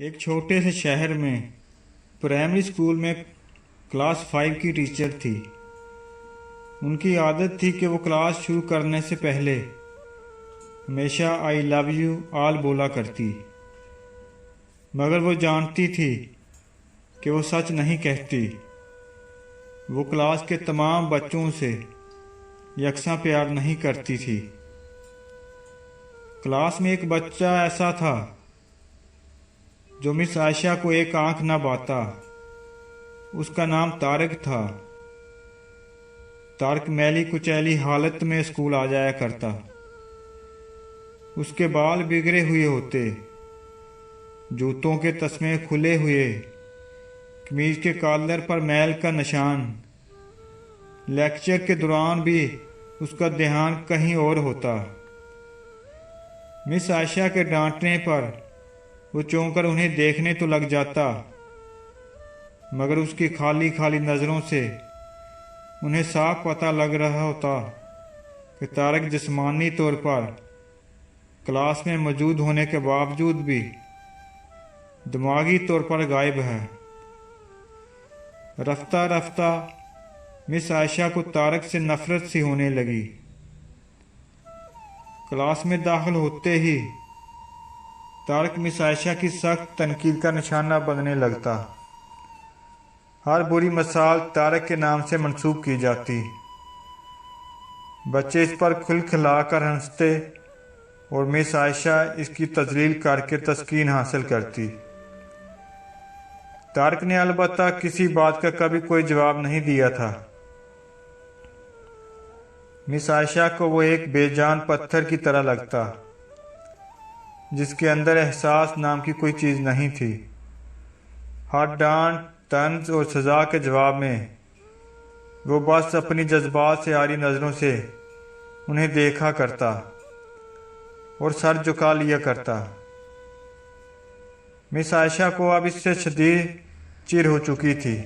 ایک چھوٹے سے شہر میں پرائمری اسکول میں کلاس 5 کی ٹیچر تھی۔ ان کی عادت تھی کہ وہ کلاس شروع کرنے سے پہلے ہمیشہ آئی لو یو آل بولا کرتی، مگر وہ جانتی تھی کہ وہ سچ نہیں کہتی۔ وہ کلاس کے تمام بچوں سے یکساں پیار نہیں کرتی تھی۔ کلاس میں ایک بچہ ایسا تھا جو مس عائشہ کو ایک آنکھ نہ باتا۔ اس کا نام طارق تھا۔ طارق میلی کچیلی حالت میں اسکول آ جایا کرتا۔ اس کے بال بگڑے ہوئے ہوتے، جوتوں کے تسمے کھلے ہوئے، قمیض کے کالر پر میل کا نشان۔ لیکچر کے دوران بھی اس کا دھیان کہیں اور ہوتا۔ مس عائشہ کے ڈانٹنے پر وہ چونک کر انہیں دیکھنے تو لگ جاتا، مگر اس کی خالی خالی نظروں سے انہیں صاف پتہ لگ رہا ہوتا کہ طارق جسمانی طور پر کلاس میں موجود ہونے کے باوجود بھی دماغی طور پر غائب ہے۔ رفتہ رفتہ مس عائشہ کو طارق سے نفرت سی ہونے لگی۔ کلاس میں داخل ہوتے ہی طارق مس عائشہ کی سخت تنقید کا نشانہ بننے لگتا۔ ہر بری مثال طارق کے نام سے منسوب کی جاتی۔ بچے اس پر کھل کھلا کر ہنستے اور مس عائشہ اس کی تذلیل کر کے تسکین حاصل کرتی۔ طارق نے البتہ کسی بات کا کبھی کوئی جواب نہیں دیا تھا۔ مس عائشہ کو وہ ایک بے جان پتھر کی طرح لگتا، جس کے اندر احساس نام کی کوئی چیز نہیں تھی۔ ہر ڈانٹ، طنز اور سزا کے جواب میں وہ بس اپنی جذبات سے عاری نظروں سے انہیں دیکھا کرتا اور سر جھکا لیا کرتا۔ مس عائشہ کو اب اس سے شدید چڑ ہو چکی تھی۔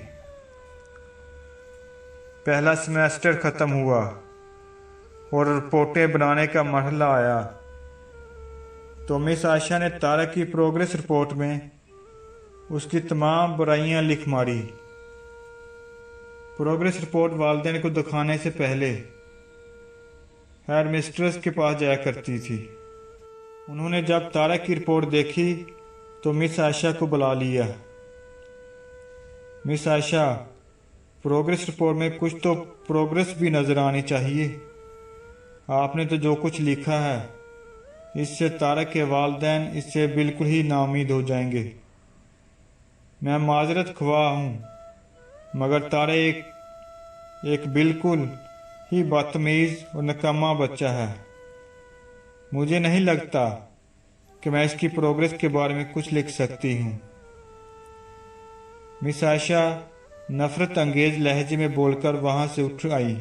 پہلا سیمیسٹر ختم ہوا اور رپورٹیں بنانے کا مرحلہ آیا تو مس عائشہ نے طارق کی پروگریس رپورٹ میں اس کی تمام برائیاں لکھ ماری۔ پروگریس رپورٹ والدین کو دکھانے سے پہلے ہیڈ مسٹریس کے پاس جایا کرتی تھی۔ انہوں نے جب طارق کی رپورٹ دیکھی تو مس عائشہ کو بلا لیا۔ مس عائشہ، پروگریس رپورٹ میں کچھ تو پروگریس بھی نظر آنی چاہیے۔ آپ نے تو جو کچھ لکھا ہے اس سے طارق کے والدین اس سے بالکل ہی نا امید ہو جائیں گے۔ میں معذرت خواہ ہوں، مگر طارق ایک بالکل ہی بدتمیز اور نکما بچہ ہے۔ مجھے نہیں لگتا کہ میں اس کی پروگریس کے بارے میں کچھ لکھ سکتی ہوں۔ مس عائشہ نفرت انگیز لہجے میں بول کر وہاں سے اٹھ آئی۔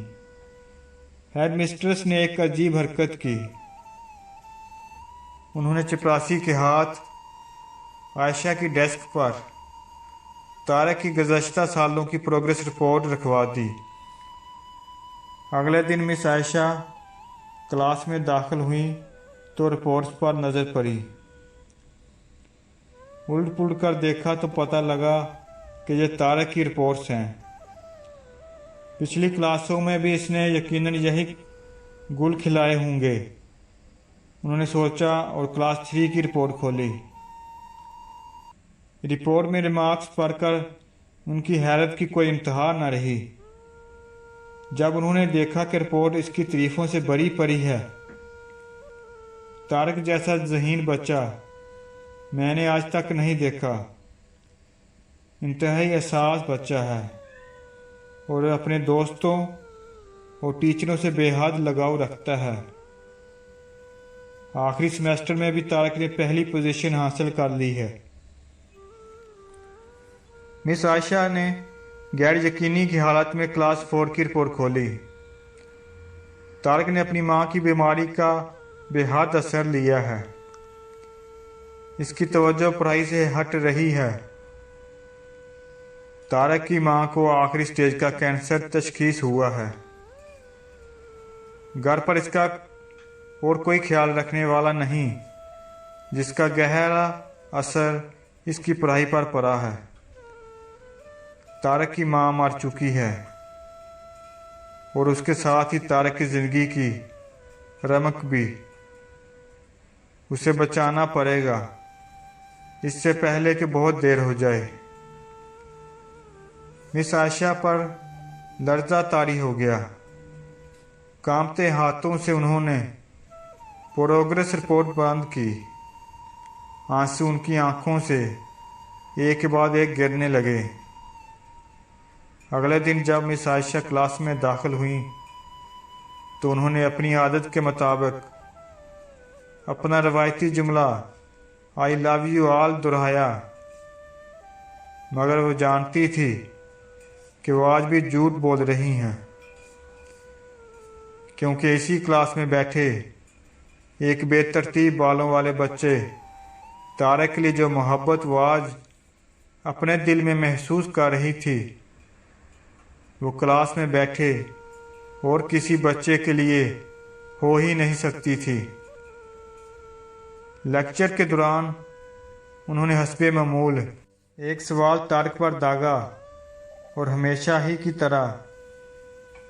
ہیڈ مسٹریس نے ایک عجیب حرکت کی۔ انہوں نے چپراسی کے ہاتھ عائشہ کی ڈیسک پر طارق کی گزشتہ سالوں کی پروگریس رپورٹ رکھوا دی۔ اگلے دن مس عائشہ کلاس میں داخل ہوئیں تو رپورٹس پر نظر پڑی۔ الٹ پلٹ کر دیکھا تو پتہ لگا کہ یہ طارق کی رپورٹس ہیں۔ پچھلی کلاسوں میں بھی اس نے یقیناً یہی گل کھلائے ہوں گے، انہوں نے سوچا اور کلاس 3 کی رپورٹ کھولی۔ رپورٹ میں ریمارکس پڑھ کر ان کی حیرت کی کوئی انتہا نہ رہی جب انہوں نے دیکھا کہ رپورٹ اس کی تعریفوں سے بھری پڑی ہے۔ طارق جیسا ذہین بچہ میں نے آج تک نہیں دیکھا۔ انتہائی حساس بچہ ہے اور اپنے دوستوں اور ٹیچروں سے بے حد لگاؤ رکھتا ہے۔ آخری سیمیسٹر میں بھی طارق نے پہلی پوزیشن حاصل کر لی ہے۔ مس عائشہ نے غیر یقینی کی حالت میں کلاس 4 کی رپورٹ کھولی۔ طارق نے اپنی ماں کی بیماری کا بے حد اثر لیا ہے۔ اس کی توجہ پڑھائی سے ہٹ رہی ہے۔ طارق کی ماں کو آخری سٹیج کا کینسر تشخیص ہوا ہے۔ گھر پر اس کا اور کوئی خیال رکھنے والا نہیں، جس کا گہرا اثر اس کی پڑھائی پر پڑا ہے۔ طارق کی ماں مر چکی ہے اور اس کے ساتھ ہی طارق کی زندگی کی رمق بھی۔ اسے بچانا پڑے گا اس سے پہلے کہ بہت دیر ہو جائے۔ مس عائشہ پر لرزہ طاری ہو گیا۔ کانپتے ہاتھوں سے انہوں نے پروگریس رپورٹ بند کی۔ آنسو ان کی آنکھوں سے ایک کے بعد ایک گرنے لگے۔ اگلے دن جب مس عائشہ کلاس میں داخل ہوئیں تو انہوں نے اپنی عادت کے مطابق اپنا روایتی جملہ "آئی لو یو آل" دہرایا، مگر وہ جانتی تھی کہ وہ آج بھی جھوٹ بول رہی ہیں، کیونکہ اسی کلاس میں بیٹھے ایک بے ترتیب بالوں والے بچے طارق کے لیے جو محبت وہ آج اپنے دل میں محسوس کر رہی تھی، وہ کلاس میں بیٹھے اور کسی بچے کے لیے ہو ہی نہیں سکتی تھی۔ لیکچر کے دوران انہوں نے حسب معمول ایک سوال طارق پر داغا اور ہمیشہ ہی کی طرح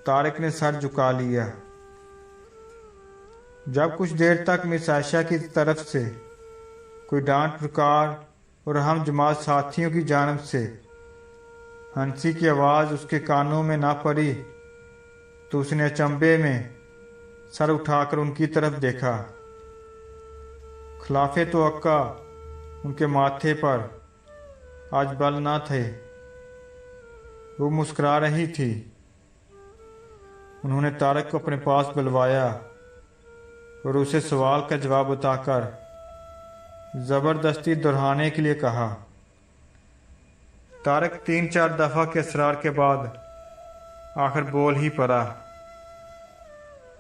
طارق نے سر جھکا لیا۔ جب کچھ دیر تک مس عائشہ کی طرف سے کوئی ڈانٹ پکار اور ہم جماعت ساتھیوں کی جانب سے ہنسی کی آواز اس کے کانوں میں نہ پڑی تو اس نے اچنبھے میں سر اٹھا کر ان کی طرف دیکھا۔ خلاف توقع ان کے ماتھے پر آج بل نہ تھے، وہ مسکرا رہی تھی۔ انہوں نے طارق کو اپنے پاس بلوایا اور اسے سوال کا جواب بتا کر زبردستی دہرانے کے لیے کہا۔ طارق 3-4 دفعہ کے اصرار کے بعد آخر بول ہی پڑا۔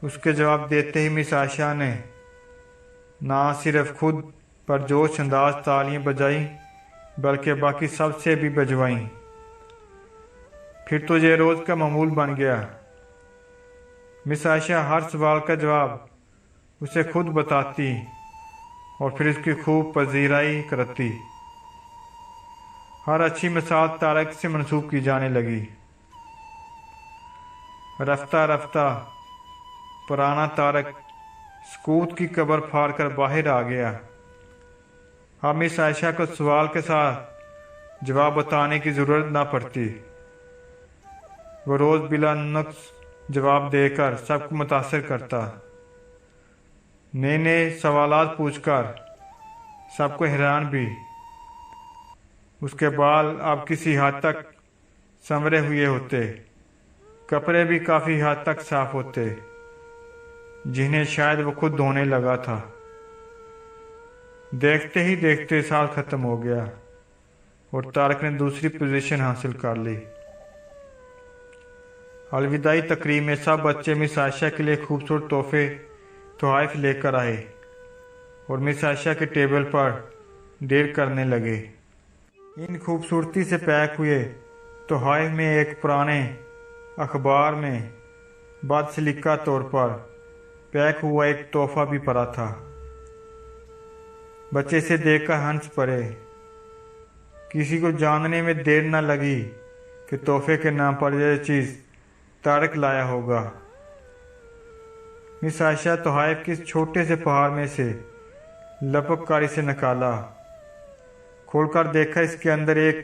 اس کے جواب دیتے ہی مس عائشہ نے نہ صرف خود پرجوش انداز تالیاں بجائیں بلکہ باقی سب سے بھی بجوائیں۔ پھر تو یہ روز کا معمول بن گیا۔ مس عائشہ ہر سوال کا جواب اسے خود بتاتی اور پھر اس کی خوب پذیرائی کرتی۔ ہر اچھی مثال طارق سے منسوب کی جانے لگی۔ رفتہ رفتہ پرانا طارق سکوت کی قبر پھاڑ کر باہر آ گیا۔ اب مس عائشہ کو سوال کے ساتھ جواب بتانے کی ضرورت نہ پڑتی۔ وہ روز بلا نقص جواب دے کر سب کو متاثر کرتا، نئے نئے سوالات پوچھ کر سب کو حیران بھی۔ اس کے بال اب کسی حد تک سنورے ہوئے ہوتے، کپڑے بھی کافی حد تک صاف ہوتے، جنہیں شاید وہ خود دھونے لگا تھا۔ دیکھتے ہی دیکھتے سال ختم ہو گیا اور طارق نے دوسری پوزیشن حاصل کر لی۔ الوداعی تقریب میں سب بچے مس عائشہ کے لیے خوبصورت تحائف لے کر آئے اور مس عائشہ کے ٹیبل پر ڈھیر کرنے لگے۔ ان خوبصورتی سے پیک ہوئے تحائف میں ایک پرانے اخبار میں بدسلیقہ طور پر پیک ہوا ایک تحفہ بھی پڑا تھا۔ بچے سے دیکھ کر ہنس پڑے۔ کسی کو جاننے میں دیر نہ لگی کہ تحفے کے نام پر یہ چیز طارق لایا ہوگا۔ مس عائشہ تحائف کے اس چھوٹے سے پہاڑ میں سے لپک کر اسے نکالا۔ کھول کر دیکھا اس کے اندر ایک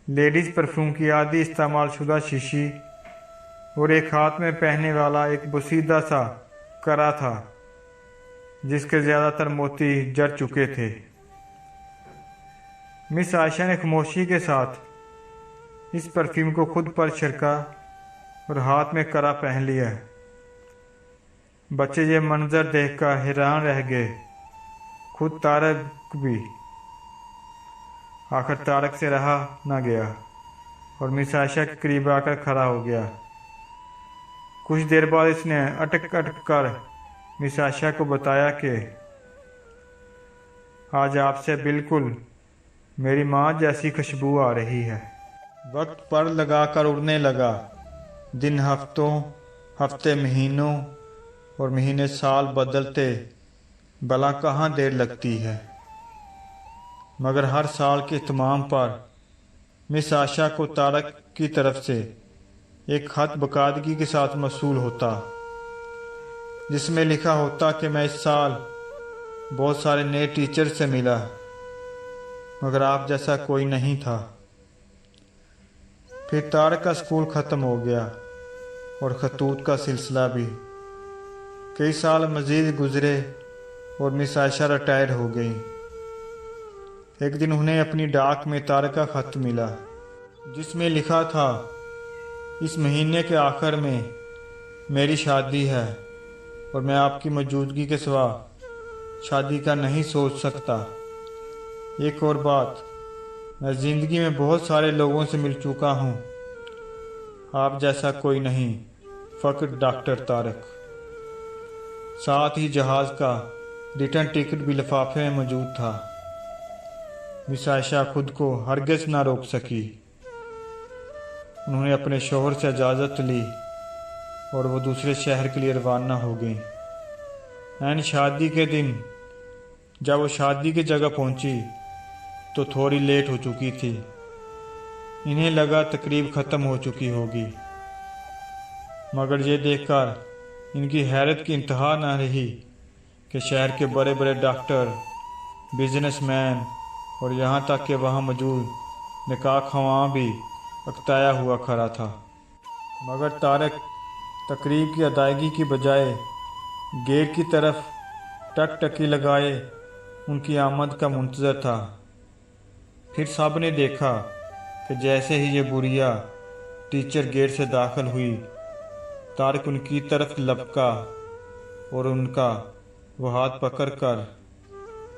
لیڈیز پرفیوم کی آدھی استعمال شدہ شیشی اور ایک ہاتھ میں پہننے والا ایک بوسیدہ سا کرا تھا جس کے زیادہ تر موتی جڑ چکے تھے۔ مس عائشہ نے خاموشی کے ساتھ اس پرفیوم کو خود پر چھڑکا اور ہاتھ میں کرا پہن لیا۔ بچے یہ منظر دیکھ کر حیران رہ گئے، خود طارق بھی۔ آخر طارق سے رہا نہ گیا اور مس عائشہ کے قریب آ کر کھڑا ہو گیا۔ کچھ دیر بعد اس نے اٹک اٹک کر مس عائشہ کو بتایا کہ آج آپ سے بالکل میری ماں جیسی خوشبو آ رہی ہے۔ وقت پر لگا کر اڑنے لگا، دن ہفتوں، ہفتے مہینوں اور مہینے سال بدلتے، بھلا کہاں دیر لگتی ہے۔ مگر ہر سال کے اہتمام پر مس عائشہ کو طارق کی طرف سے ایک خط باقاعدگی کے ساتھ موصول ہوتا، جس میں لکھا ہوتا کہ میں اس سال بہت سارے نئے ٹیچر سے ملا، مگر آپ جیسا کوئی نہیں تھا۔ پھر طارق کا اسکول ختم ہو گیا اور خطوط کا سلسلہ بھی۔ کئی سال مزید گزرے اور مس عائشہ ریٹائر ہو گئی۔ ایک دن انہیں اپنی ڈاک میں طارق کا خط ملا، جس میں لکھا تھا، اس مہینے کے آخر میں میری شادی ہے اور میں آپ کی موجودگی کے سوا شادی کا نہیں سوچ سکتا۔ ایک اور بات، میں زندگی میں بہت سارے لوگوں سے مل چکا ہوں، آپ جیسا کوئی نہیں، فقط ڈاکٹر طارق۔ ساتھ ہی جہاز کا ریٹرن ٹکٹ بھی لفافے میں موجود تھا۔ مس عائشہ خود کو ہرگز نہ روک سکی۔ انہوں نے اپنے شوہر سے اجازت لی اور وہ دوسرے شہر کے لیے روانہ ہو گئیں۔ عین شادی کے دن جب وہ شادی کی جگہ پہنچی تو تھوڑی لیٹ ہو چکی تھی۔ انہیں لگا تقریب ختم ہو چکی ہوگی، مگر یہ دیکھ کر ان کی حیرت کی انتہا نہ رہی کہ شہر کے بڑے بڑے ڈاکٹر، بزنس مین اور یہاں تک کہ وہاں موجود نکاح خواہاں بھی اکتایا ہوا کھڑا تھا۔ مگر طارق تقریب کی ادائیگی کی بجائے گیٹ کی طرف ٹکٹکی لگائے ان کی آمد کا منتظر تھا۔ پھر سب نے دیکھا کہ جیسے ہی یہ بڑھیا ٹیچر گیٹ سے داخل ہوئی، طارق ان کی طرف لپکا اور ان کا وہ ہاتھ پکڑ کر،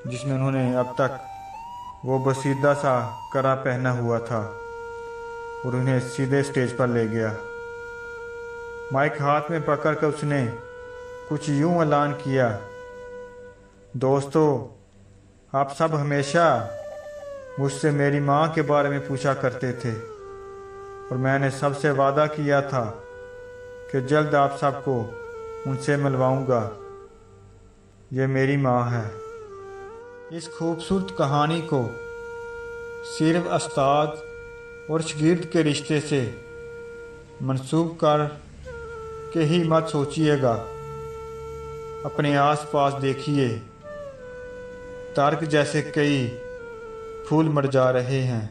جس میں انہوں نے اب تک وہ بسیدہ سا کرا پہنا ہوا تھا، اور انہیں سیدھے اسٹیج پر لے گیا۔ مائک ہاتھ میں پکڑ کر اس نے کچھ یوں اعلان کیا، دوستو، آپ سب ہمیشہ مجھ سے میری ماں کے بارے میں پوچھا کرتے تھے، اور میں نے سب سے وعدہ کیا تھا کہ جلد آپ سب کو ان سے ملواؤں گا۔ یہ میری ماں ہے۔ اس خوبصورت کہانی کو صرف استاد اور شاگرد کے رشتے سے منسوب کر کے ہی مت سوچیے گا۔ اپنے آس پاس دیکھیے، طارق جیسے کئی پھول مرجھا رہے ہیں۔